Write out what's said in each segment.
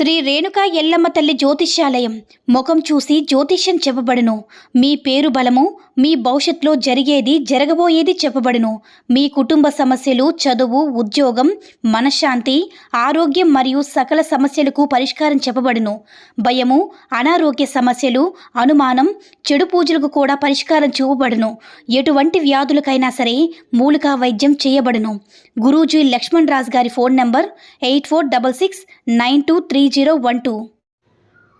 శ్రీ రేణుకా ఎల్లమ్మ తల్లి జ్యోతిష్యాలయం ముఖం చూసి జ్యోతిష్యం చెప్పబడును. మీ పేరు బలము, మీ భవిష్యత్తులో జరిగేది జరగబోయేది చెప్పబడును. మీ కుటుంబ సమస్యలు, చదువు, ఉద్యోగం, మనశ్శాంతి, ఆరోగ్యం మరియు సకల సమస్యలకు పరిష్కారం చెప్పబడును. భయము, అనారోగ్య సమస్యలు, అనుమానం, చెడు పూజలకు కూడా పరిష్కారం చూపబడును. ఎటువంటి వ్యాధులకైనా సరే మూలికా వైద్యం చేయబడును. గురూజీ లక్ష్మణ్ రాజ్ గారి ఫోన్ నంబర్ 8466923012.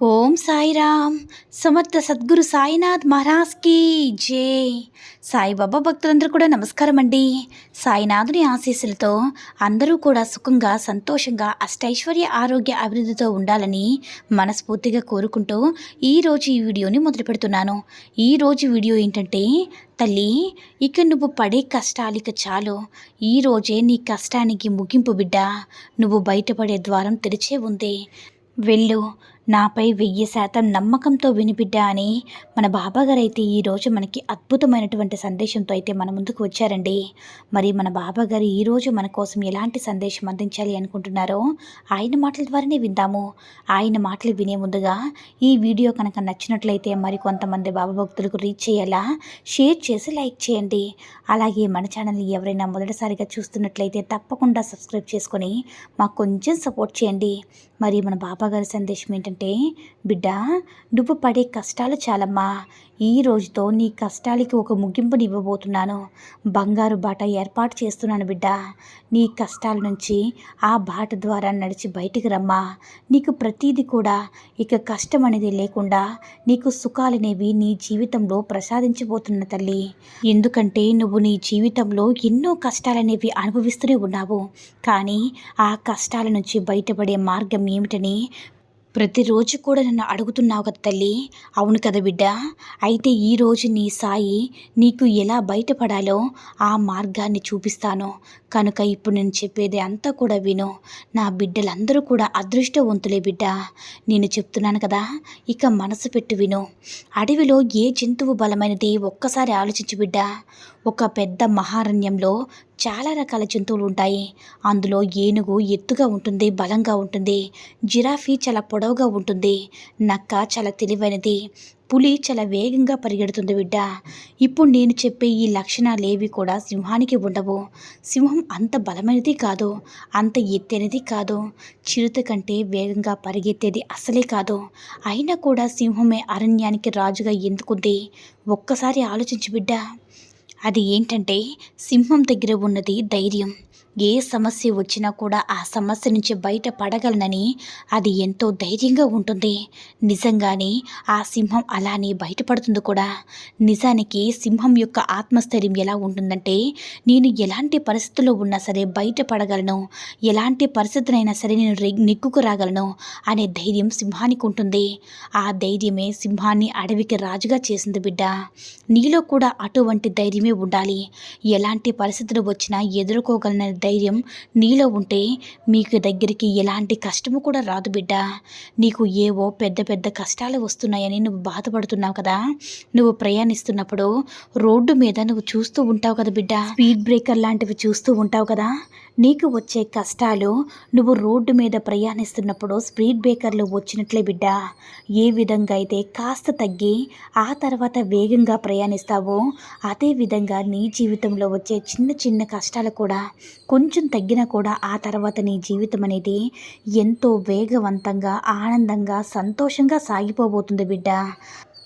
ఓం సాయిరామ్. సమర్థ సద్గురు సాయినాథ్ మహారాజ్కి జై. సాయిబాబా భక్తులందరూ కూడా నమస్కారం అండి. సాయినాథుని ఆశీస్సులతో అందరూ కూడా సుఖంగా, సంతోషంగా, అష్టైశ్వర్య, ఆరోగ్య, అభివృద్ధితో ఉండాలని మనస్ఫూర్తిగా కోరుకుంటూ ఈరోజు ఈ వీడియోని మొదలు పెడుతున్నాను. ఈరోజు వీడియో ఏంటంటే, తల్లి, ఇక నువ్వు పడే కష్టాలిక చాలు. ఈరోజే నీ కష్టానికి ముగింపు బిడ్డ. నువ్వు బయటపడే ద్వారం తెరిచే ఉంది. వెళ్ళు, నాపై 1000% నమ్మకంతో వినిబిడ్డా అని మన బాబాగారు అయితే ఈరోజు మనకి అద్భుతమైనటువంటి సందేశంతో అయితే మన ముందుకు వచ్చారండి. మరి మన బాబాగారు ఈరోజు మన కోసం ఎలాంటి సందేశం అందించాలి అనుకుంటున్నారో ఆయన మాటల ద్వారానే విందాము. ఆయన మాటలు వినే ముందుగా ఈ వీడియో కనుక నచ్చినట్లయితే మరి కొంతమంది బాబా భక్తులకు రీచ్ చేయాలా షేర్ చేసి లైక్ చేయండి. అలాగే మన ఛానల్ని ఎవరైనా మొదటిసారిగా చూస్తున్నట్లయితే తప్పకుండా సబ్స్క్రైబ్ చేసుకొని మాకు కొంచెం సపోర్ట్ చేయండి. మరి మన బాబాగారి సందేశం ఏంటంటే, బిడ్డ, నువ్వు పడే కష్టాలు చాలమ్మా. ఈ రోజుతో నీ కష్టాలకి ఒక ముగింపుని ఇవ్వబోతున్నాను. బంగారు బాట ఏర్పాటు చేస్తున్నాను బిడ్డ. నీ కష్టాల నుంచి ఆ బాట ద్వారా నడిచి బయటికి రమ్మా. నీకు ప్రతీది కూడా ఇక కష్టం అనేది లేకుండా నీకు సుఖాలనేవి నీ జీవితంలో ప్రసాదించబోతున్న తల్లి. ఎందుకంటే నువ్వు నీ జీవితంలో ఎన్నో కష్టాలనేవి అనుభవిస్తూనే ఉన్నావు. కానీ ఆ కష్టాల నుంచి బయటపడే మార్గం ఏమిటని ప్రతిరోజు కూడా నన్ను అడుగుతున్నావు కదా తల్లి. అవును కదా బిడ్డ. అయితే ఈరోజు నీ సాయి నీకు ఎలా బయటపడాలో ఆ మార్గాన్ని చూపిస్తాను. కనుక ఇప్పుడు నేను చెప్పేది అంతా కూడా విను. నా బిడ్డలందరూ కూడా అదృష్టవంతులే బిడ్డ. నేను చెప్తున్నాను కదా, ఇక మనసు పెట్టి విను. అడవిలో ఏ జంతువు బలమైనది ఒక్కసారి ఆలోచించు బిడ్డ. ఒక పెద్ద మహారణ్యంలో చాలా రకాల జంతువులు ఉంటాయి. అందులో ఏనుగు ఎత్తుగా ఉంటుంది, బలంగా ఉంటుంది. జిరాఫీ చాలా పొడవుగా ఉంటుంది. నక్క చాలా తెలివైనది. పులి చాలా వేగంగా పరిగెడుతుంది బిడ్డ. ఇప్పుడు నేను చెప్పే ఈ లక్షణాలేవి కూడా సింహానికి ఉండవు. సింహం అంత బలమైనది కాదు, అంత ఎత్తైనది కాదు, చిరుత కంటే వేగంగా పరిగెత్తేది అసలే కాదు. అయినా కూడా సింహమే అరణ్యానికి రాజుగా ఎందుకుంది? ఒక్కసారి ఆలోచించు బిడ్డ. అది ఏంటంటే, సింహం దగ్గర ఉన్నది ధైర్యం. ఏ సమస్య వచ్చినా కూడా ఆ సమస్య నుంచి బయట పడగలనని అది ఎంతో ధైర్యంగా ఉంటుంది. నిజంగానే ఆ సింహం అలానే బయటపడుతుంది కూడా. నిజానికి సింహం యొక్క ఆత్మస్థైర్యం ఎలా ఉంటుందంటే, నేను ఎలాంటి పరిస్థితుల్లో ఉన్నా సరే బయటపడగలను, ఎలాంటి పరిస్థితినైనా సరే నేను నెగ్గుకు రాగలను అనే ధైర్యం సింహానికి ఉంటుంది. ఆ ధైర్యమే సింహాన్ని అడవికి రాజుగా చేసింది బిడ్డ. నీలో కూడా అటువంటి ధైర్యమే ఉండాలి. ఎలాంటి పరిస్థితులు వచ్చినా ఎదుర్కోగలన ధైర్యం నీలో ఉంటే మీకు దగ్గరికి ఎలాంటి కష్టము కూడా రాదు బిడ్డ. నీకు ఏవో పెద్ద పెద్ద కష్టాలు వస్తున్నాయని నువ్వు బాధపడుతున్నావు కదా. నువ్వు ప్రయాణిస్తున్నప్పుడు రోడ్డు మీద నువ్వు చూస్తూ ఉంటావు కదా బిడ్డ. స్పీడ్ బ్రేకర్ లాంటివి చూస్తూ ఉంటావు కదా. నీకు వచ్చే కష్టాలు నువ్వు రోడ్డు మీద ప్రయాణిస్తున్నప్పుడు స్పీడ్ బ్రేకర్లు వచ్చినట్లే బిడ్డ. ఏ విధంగా అయితే కాస్త తగ్గి ఆ తర్వాత వేగంగా ప్రయాణిస్తావో అదే విధంగా నీ జీవితంలో వచ్చే చిన్న చిన్న కష్టాలు కూడా కొంచెం తగ్గినా కూడా ఆ తర్వాత నీ జీవితం అనేది ఎంతో వేగవంతంగా, ఆనందంగా, సంతోషంగా సాగిపోబోతుంది బిడ్డ.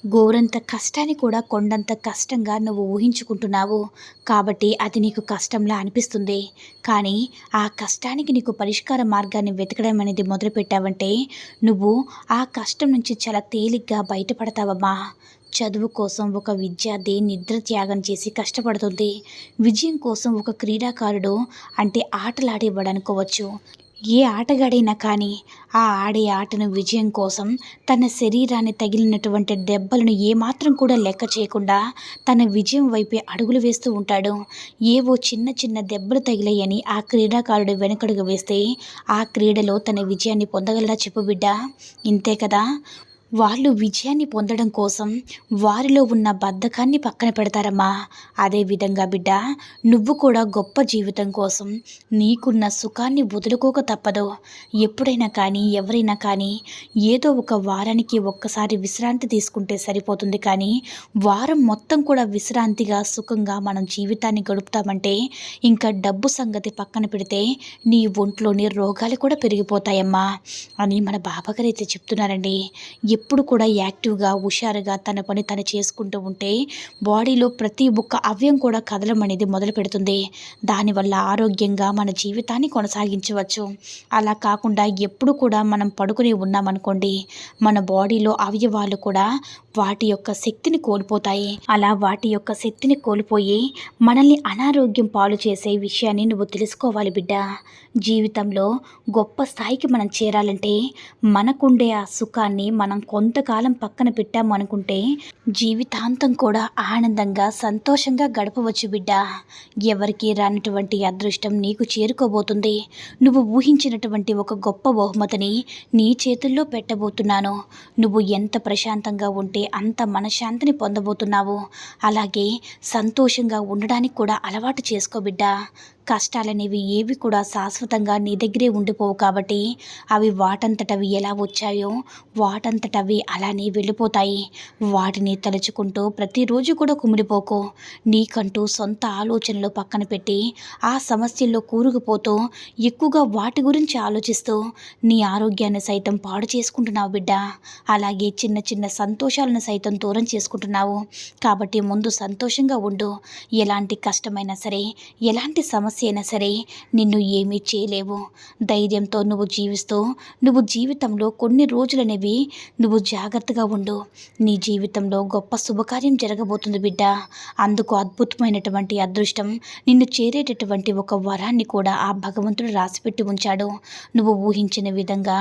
గోరంత కష్టాన్ని కూడా కొండంత కష్టంగా నువ్వు ఊహించుకుంటున్నావు కాబట్టి అది నీకు కష్టంలా అనిపిస్తుంది. కానీ ఆ కష్టానికి నీకు పరిష్కార మార్గాన్ని వెతకడం అనేది మొదలుపెట్టావంటే నువ్వు ఆ కష్టం నుంచి చాలా తేలిగ్గా బయటపడతావమ్మా. చదువు కోసం ఒక విద్యార్థి నిద్ర త్యాగం చేసి కష్టపడుతుంది. విజయం కోసం ఒక క్రీడాకారుడు అంటే ఆటలాడేవాడు అనుకోవచ్చు. ఏ ఆటగాడైనా కానీ ఆ ఆడే ఆటను విజయం కోసం తన శరీరాన్ని తగిలినటువంటి దెబ్బలను ఏమాత్రం కూడా లెక్క చేయకుండా తన విజయం వైపే అడుగులు వేస్తూ ఉంటాడు. ఏవో చిన్న చిన్న దెబ్బలు తగిలాయని ఆ క్రీడాకారుడు వెనకడుగు వేస్తే ఆ క్రీడలో తన విజయాన్ని పొందగలడా చెప్పు బిడ్డ. ఇంతే కదా. వాళ్ళు విజయాన్ని పొందడం కోసం వారిలో ఉన్న బద్ధకాన్ని పక్కన పెడతారమ్మా. అదేవిధంగా బిడ్డ, నువ్వు కూడా గొప్ప జీవితం కోసం నీకున్న సుఖాన్ని వదులుకోక తప్పదు. ఎప్పుడైనా కానీ ఎవరైనా కానీ ఏదో ఒక వారానికి ఒక్కసారి విశ్రాంతి తీసుకుంటే సరిపోతుంది. కానీ వారం మొత్తం కూడా విశ్రాంతిగా సుఖంగా మనం జీవితాన్ని గడుపుతామంటే ఇంకా డబ్బు సంగతి పక్కన పెడితే నీ ఒంట్లోని రోగాలు కూడా పెరిగిపోతాయమ్మా అని మన బాబాగారు అయితే చెప్తున్నారండి. ఎప్పుడు కూడా యాక్టివ్గా హుషారుగా తన పని తను చేసుకుంటూ ఉంటే బాడీలో ప్రతి ఒక్క అవయం కూడా కదలం అనేది మొదలు పెడుతుంది. దానివల్ల ఆరోగ్యంగా మన జీవితాన్ని కొనసాగించవచ్చు. అలా కాకుండా ఎప్పుడు కూడా మనం పడుకుని ఉన్నామనుకోండి, మన బాడీలో అవయవాలు కూడా వాటి యొక్క శక్తిని కోల్పోతాయి. అలా వాటి యొక్క శక్తిని కోల్పోయి మనల్ని అనారోగ్యం పాలు చేసే విషయాన్ని నువ్వు తెలుసుకోవాలి బిడ్డ. జీవితంలో గొప్ప స్థాయికి మనం చేరాలంటే మనకుండే ఆ సుఖాన్ని మనం కొంతకాలం పక్కన పెట్టామనుకుంటే జీవితాంతం కూడా ఆనందంగా సంతోషంగా గడపవచ్చు బిడ్డ. ఎవరికి రానటువంటి అదృష్టం నీకు చేరుకోబోతుంది. నువ్వు ఊహించినటువంటి ఒక గొప్ప బహుమతిని నీ చేతుల్లో పెట్టబోతున్నాను. నువ్వు ఎంత ప్రశాంతంగా ఉంటే అంత మనశ్శాంతిని పొందబోతున్నావు. అలాగే సంతోషంగా ఉండడానికి కూడా అలవాటు చేసుకో బిడ్డ. కష్టాలనేవి ఏవి కూడా శాశ్వతంగా నీ దగ్గరే ఉండిపోవు కాబట్టి అవి వాటంతటవి ఎలా వచ్చాయో వాటంతటవి అలానే వెళ్ళిపోతాయి. వాటిని తలుచుకుంటూ ప్రతిరోజు కూడా కుమిలిపోకు. నీకంటూ సొంత ఆలోచనలు పక్కన పెట్టి ఆ సమస్యల్లో కూరుకుపోతూ ఎక్కువగా వాటి గురించి ఆలోచిస్తూ నీ ఆరోగ్యాన్ని సైతం పాడు చేసుకుంటున్నావు బిడ్డ. అలాగే చిన్న చిన్న సంతోషాలను సైతం దూరం చేసుకుంటున్నావు. కాబట్టి ముందు సంతోషంగా ఉండు. ఎలాంటి కష్టమైనా సరే, ఎలాంటి సమస్య అయినా సరే నిన్ను ఏమీ చేయలేవు. ధైర్యంతో నువ్వు జీవిస్తూ నువ్వు జీవితంలో కొన్ని రోజులనేవి నువ్వు జాగ్రత్తగా ఉండు. నీ జీవితంలో గొప్ప శుభకార్యం జరగబోతుంది బిడ్డ. అందుకు అద్భుతమైనటువంటి అదృష్టం నిన్ను చేరేటటువంటి ఒక వరాన్ని కూడా ఆ భగవంతుడు రాసిపెట్టి ఉంచాడు. నువ్వు ఊహించిన విధంగా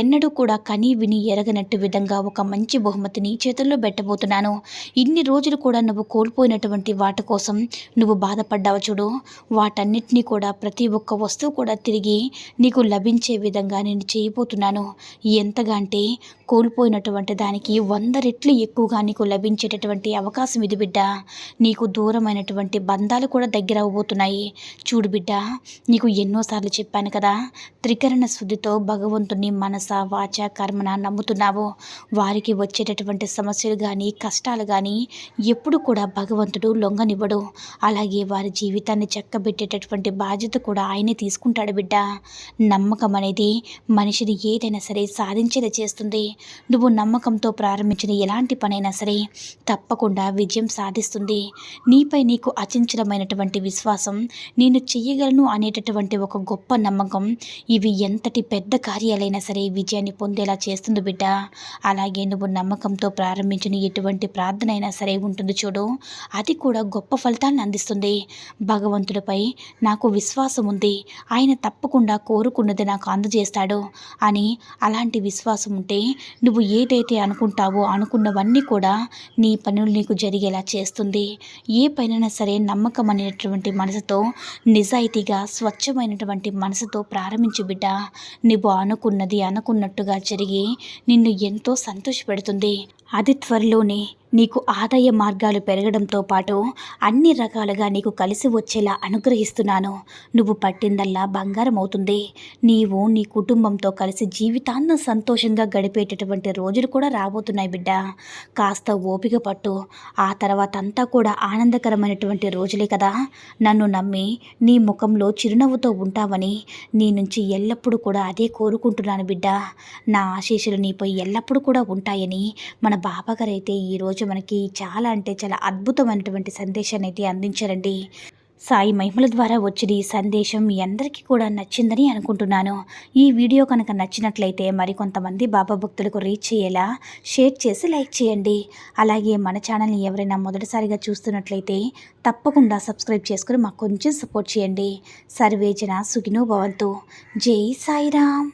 ఎన్నడూ కూడా కనీ విని ఎరగనట్టు విధంగా ఒక మంచి బహుమతి నీ చేతుల్లో పెట్టబోతున్నాను. ఇన్ని రోజులు కూడా నువ్వు కోల్పోయినటువంటి వాటి కోసం నువ్వు బాధపడ్డావు చూడు, వాటన్నిటినీ కూడా ప్రతి ఒక్క వస్తువు కూడా తిరిగి నీకు లభించే విధంగా నేను చేయబోతున్నాను. ఎంతగా అంటే కోల్పోయినటువంటి దానికి 100 రెట్లు ఎక్కువగా నీకు లభించేటటువంటి అవకాశం ఇది బిడ్డ. నీకు దూరమైనటువంటి బంధాలు కూడా దగ్గర అవబోతున్నాయి. చూడు బిడ్డ, నీకు ఎన్నోసార్లు చెప్పాను కదా, త్రికరణ శుద్ధితో భగవంతుని మనస వాచ కర్మన నమ్ముతున్నావు. వారికి వచ్చేటటువంటి సమస్యలు కానీ కష్టాలు కానీ ఎప్పుడు కూడా భగవంతుడు లొంగనివ్వడు. అలాగే వారి జీవితాన్ని చక్కబెట్టేటటువంటి బాధ్యత కూడా ఆయనే తీసుకుంటాడు బిడ్డ. నమ్మకం అనేది మనిషిని ఏదైనా సరే సాధించేలా చేస్తుంది. నువ్వు నమ్మకంతో ప్రారంభించిన ఎలాంటి పనైనా సరే తప్పకుండా విజయం సాధిస్తుంది. నీపై నీకు అచంచలమైనటువంటి విశ్వాసం, నేను చెయ్యగలను అనేటటువంటి ఒక గొప్ప నమ్మకం, ఇవి ఎంతటి పెద్ద కార్యాలైనా సరే విజయాన్ని పొందేలా చేస్తుంది బిడ్డ. అలాగే నువ్వు నమ్మకంతో ప్రారంభించిన ఎటువంటి ప్రార్థన అయినా సరే ఉంటుంది చూడు, అది కూడా గొప్ప ఫలితాలను అందిస్తుంది. భగవంతుడిపై నాకు విశ్వాసం ఉంది, ఆయన తప్పకుండా కోరుకున్నది నాకు అందజేస్తాడు అని అలాంటి విశ్వాసం ఉంటే నువ్వు ఏదైతే అనుకుంటావో అనుకున్నవన్నీ కూడా నీ పనులు నీకు జరిగేలా చేస్తుంది. ఏ పైనైనా సరే నమ్మకం అనేటువంటి మనసుతో, నిజాయితీగా స్వచ్ఛమైనటువంటి మనసుతో ప్రారంభించు బిడ్డ. నువ్వు అనుకున్నది అనుకున్నట్టుగా జరిగి నిన్ను ఎంతో సంతోషపెడుతుంది. అది త్వరలోనే నీకు ఆదాయ మార్గాలు పెరగడంతో పాటు అన్ని రకాలుగా నీకు కలిసి వచ్చేలా అనుగ్రహిస్తున్నాను. నువ్వు పట్టిందల్లా బంగారం అవుతుంది. నీవు నీ కుటుంబంతో కలిసి జీవితాన్ని సంతోషంగా గడిపేటటువంటి రోజులు కూడా రాబోతున్నాయి బిడ్డ. కాస్త ఓపిక పట్టు. ఆ తర్వాత అంతా కూడా ఆనందకరమైనటువంటి రోజులే కదా. నన్ను నమ్మి నీ ముఖంలో చిరునవ్వుతో ఉంటావని నీ నుంచి ఎల్లప్పుడూ కూడా అదే కోరుకుంటున్నాను బిడ్డ. నా ఆశీస్సులు నీపై ఎల్లప్పుడూ కూడా ఉంటాయని మన బాబాగారు అయితే ఈరోజు మనకి చాలా అంటే చాలా అద్భుతమైనటువంటి సందేశాన్ని అయితే అందించారండి. సాయి మహిమల ద్వారా వచ్చిన ఈ సందేశం మీ అందరికీ కూడా నచ్చిందని అనుకుంటున్నాను. ఈ వీడియో కనుక నచ్చినట్లయితే మరికొంతమంది బాబా భక్తులకు రీచ్ చేయేలా షేర్ చేసి లైక్ చేయండి. అలాగే మన ఛానల్ని ఎవరైనా మొదటిసారిగా చూస్తున్నట్లయితే తప్పకుండా సబ్స్క్రైబ్ చేసుకుని మాకు కొంచెం సపోర్ట్ చేయండి. సర్వేజన సుఖినో భవంతు. జై సాయిరామ్.